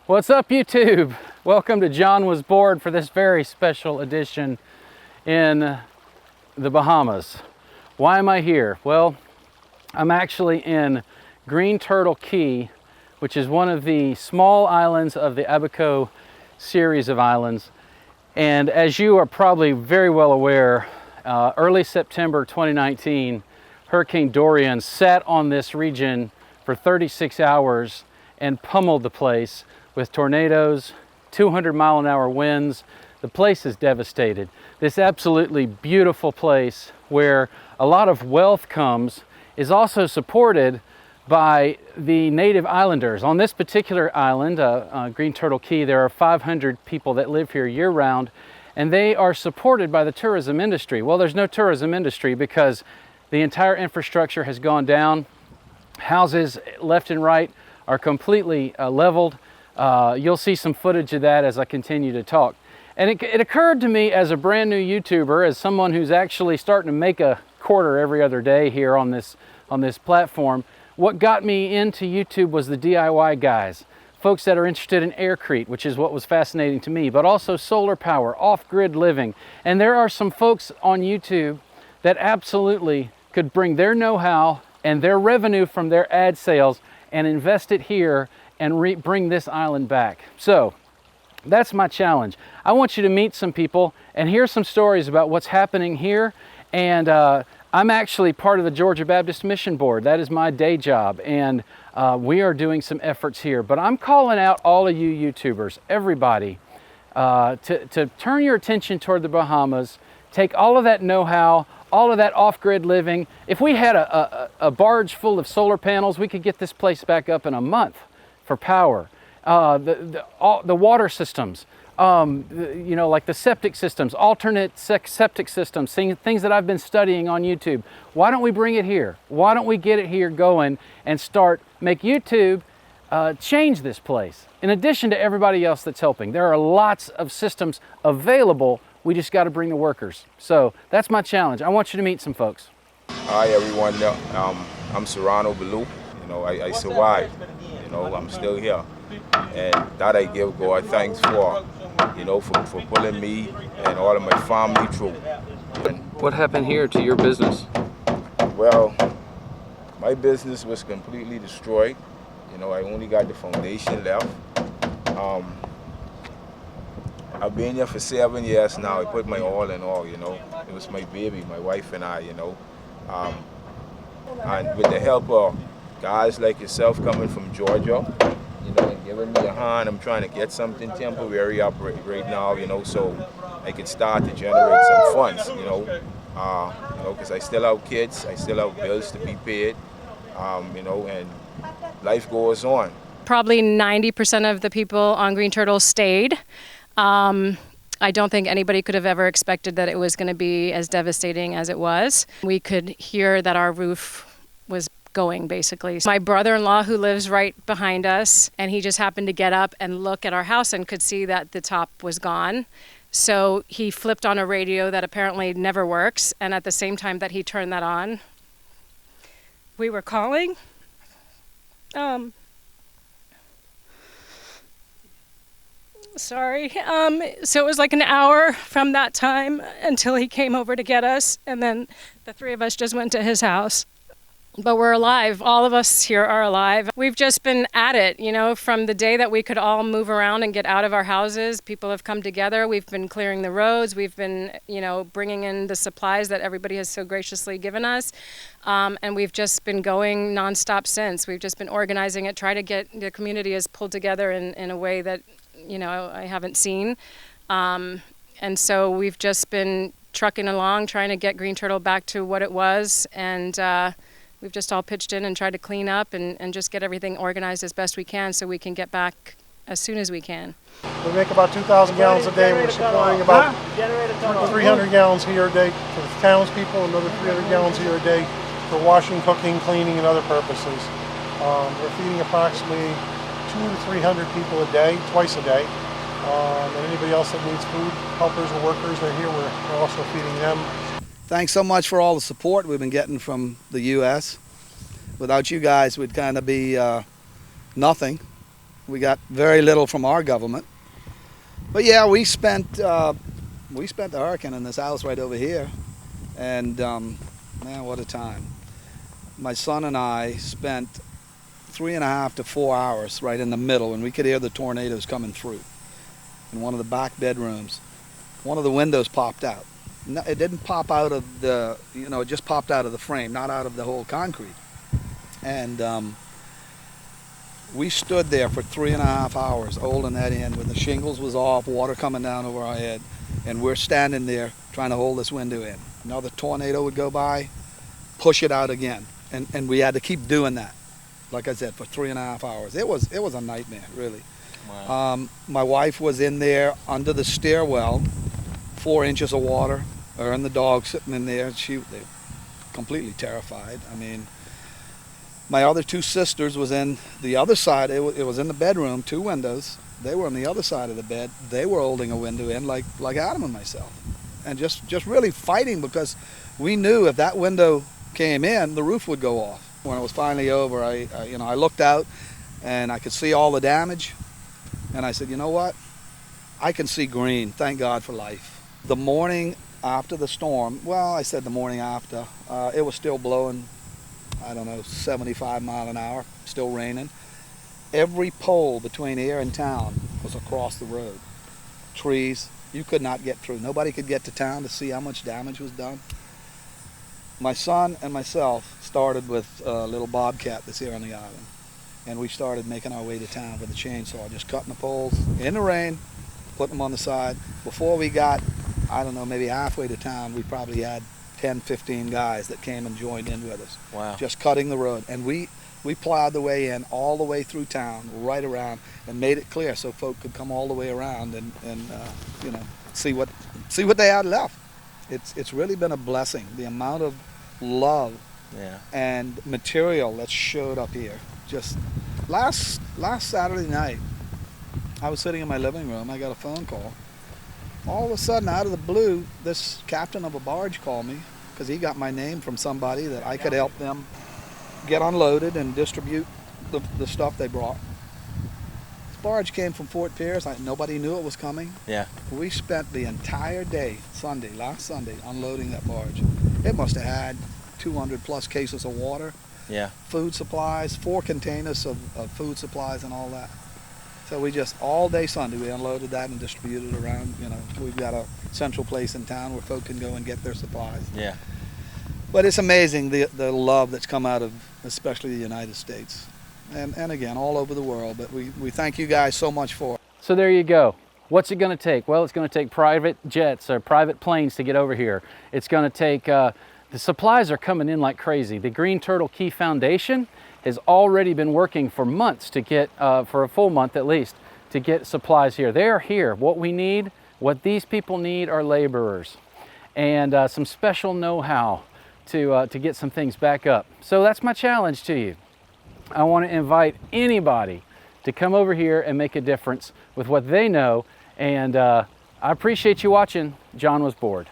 What's up, YouTube? Welcome to John Was Bored for this very special edition in the Bahamas. Why am I here? Well, I'm actually in Green Turtle Key, which is one of the small islands of the Abaco series of islands. And as you are probably very well aware, early September 2019, Hurricane Dorian sat on this region for 36 hours and pummeled the place with tornadoes, 200-mile-an-hour winds. The place is devastated. This absolutely beautiful place where a lot of wealth comes is also supported by the native islanders. On this particular island, Green Turtle Key, there are 500 people that live here year-round, and they are supported by the tourism industry. Well, there's no tourism industry because the entire infrastructure has gone down. Houses left and right are completely leveled. You'll see some footage of that as I continue to talk. And it occurred to me as a brand new YouTuber, as someone who's actually starting to make a quarter every other day here on this platform, what got me into YouTube was the DIY guys. Folks that are interested in aircrete, which is what was fascinating to me, but also solar power, off-grid living. And there are some folks on YouTube that absolutely could bring their know-how and their revenue from their ad sales and invest it here and bring this island back. So that's my challenge. I want you to meet some people and hear some stories about what's happening here. And I'm actually part of the Georgia Baptist Mission Board. That is my day job. And we are doing some efforts here. But I'm calling out all of you YouTubers, everybody, to turn your attention toward the Bahamas. Take all of that know-how, all of that off-grid living. If we had a barge full of solar panels, we could get this place back up in a month for power. The water systems, like the septic systems, alternate septic systems, things that I've been studying on YouTube. Why don't we bring it here? Why don't we get it here going and make YouTube change this place? In addition to everybody else that's helping, there are lots of systems available. We just got to bring the workers. So that's my challenge. I want you to meet some folks. Hi everyone, I'm Serrano Baloo. I survived. I'm still here. And that I give God thanks for pulling me and all of my family through. What happened here to your business? Well, my business was completely destroyed. I only got the foundation left. I've been here for 7 years now. I put my all in all, It was my baby, my wife and I, And with the help of guys like yourself coming from Georgia, and giving me a hand, I'm trying to get something temporary up right now, so I can start to generate some funds, because I still have kids, I still have bills to be paid, and life goes on. Probably 90% of the people on Green Turtle stayed. I don't think anybody could have ever expected that it was going to be as devastating as it was. We could hear that our roof was going, basically. My brother-in-law, who lives right behind us, and he just happened to get up and look at our house and could see that the top was gone. So he flipped on a radio that apparently never works, and at the same time that he turned that on, we were calling. Sorry. So it was like an hour from that time until he came over to get us, and then the three of us just went to his house. But we're alive. All of us here are alive. We've just been at it, from the day that we could all move around and get out of our houses. People have come together. We've been clearing the roads. We've been, bringing in the supplies that everybody has so graciously given us. And we've just been going nonstop since. We've just been organizing it, try to get the community is pulled together in a way that, I haven't seen. And so we've just been trucking along, trying to get Green Turtle back to what it was. And we've just all pitched in and tried to clean up and just get everything organized as best we can so we can get back as soon as we can. We make about 2,000 gallons a day. We're supplying about 300 gallons here a day to the townspeople, another 300 gallons here a day for washing, cooking, cleaning, and other purposes. We're feeding approximately 200 to 300 people a day, twice a day. And anybody else that needs food, helpers or workers, they're here. We're also feeding them. Thanks so much for all the support we've been getting from the U.S. Without you guys, we'd kind of be nothing. We got very little from our government. But yeah, we spent the hurricane in this house right over here, and man, what a time. My son and I spent 3.5 to 4 hours right in the middle, and we could hear the tornadoes coming through. In one of the back bedrooms, one of the windows popped out. No, it didn't pop out of the, it just popped out of the frame, not out of the whole concrete. And we stood there for 3.5 hours holding that in when the shingles was off, water coming down over our head, and we're standing there trying to hold this window in. Another tornado would go by, push it out again, and we had to keep doing that, like I said, for 3.5 hours. It was a nightmare, really. Wow. My wife was in there under the stairwell, 4 inches of water, her and the dog sitting in there. They were completely terrified. I mean, my other 2 sisters was in the other side. It was in the bedroom, 2 windows. They were on the other side of the bed. They were holding a window in like Adam and myself, and just really fighting, because we knew if that window came in, the roof would go off. When it was finally over, I looked out and I could see all the damage, and I said, you know what? I can see green. Thank God for life. The morning after the storm, well, I said the morning after, it was still blowing, I don't know, 75 miles an hour, still raining. Every pole between here and town was across the road. Trees, you could not get through. Nobody could get to town to see how much damage was done. My son and myself started with a little bobcat that's here on the island, and we started making our way to town with a chainsaw, just cutting the poles in the rain, putting them on the side. Before we got, I don't know, maybe halfway to town, we probably had 10, 15 guys that came and joined in with us. Wow. Just cutting the road. And we plowed the way in all the way through town, right around, and made it clear so folk could come all the way around and see what they had left. It's really been a blessing, the amount of love and material that showed up here. Just last Saturday night, I was sitting in my living room. I got a phone call. All of a sudden, out of the blue, this captain of a barge called me because he got my name from somebody that I could help them get unloaded and distribute the stuff they brought. This barge came from Fort Pierce. Nobody knew it was coming. Yeah. We spent the entire day, last Sunday, unloading that barge. It must have had 200 plus cases of water. Yeah. Food supplies, 4 containers of food supplies and all that. So we just, all day Sunday, we unloaded that and distributed it around. We've got a central place in town where folk can go and get their supplies. Yeah. But it's amazing the love that's come out of especially the United States. And again, all over the world. But we thank you guys so much for it. So there you go. What's it going to take? Well, it's going to take private jets or private planes to get over here. It's going to take, the supplies are coming in like crazy. The Green Turtle Key Foundation has already been working for months to get, for a full month at least, to get supplies here. They are here. What we need, what these people need are laborers and some special know-how to get some things back up. So that's my challenge to you. I want to invite anybody to come over here and make a difference with what they know. And I appreciate you watching. John Was Bored.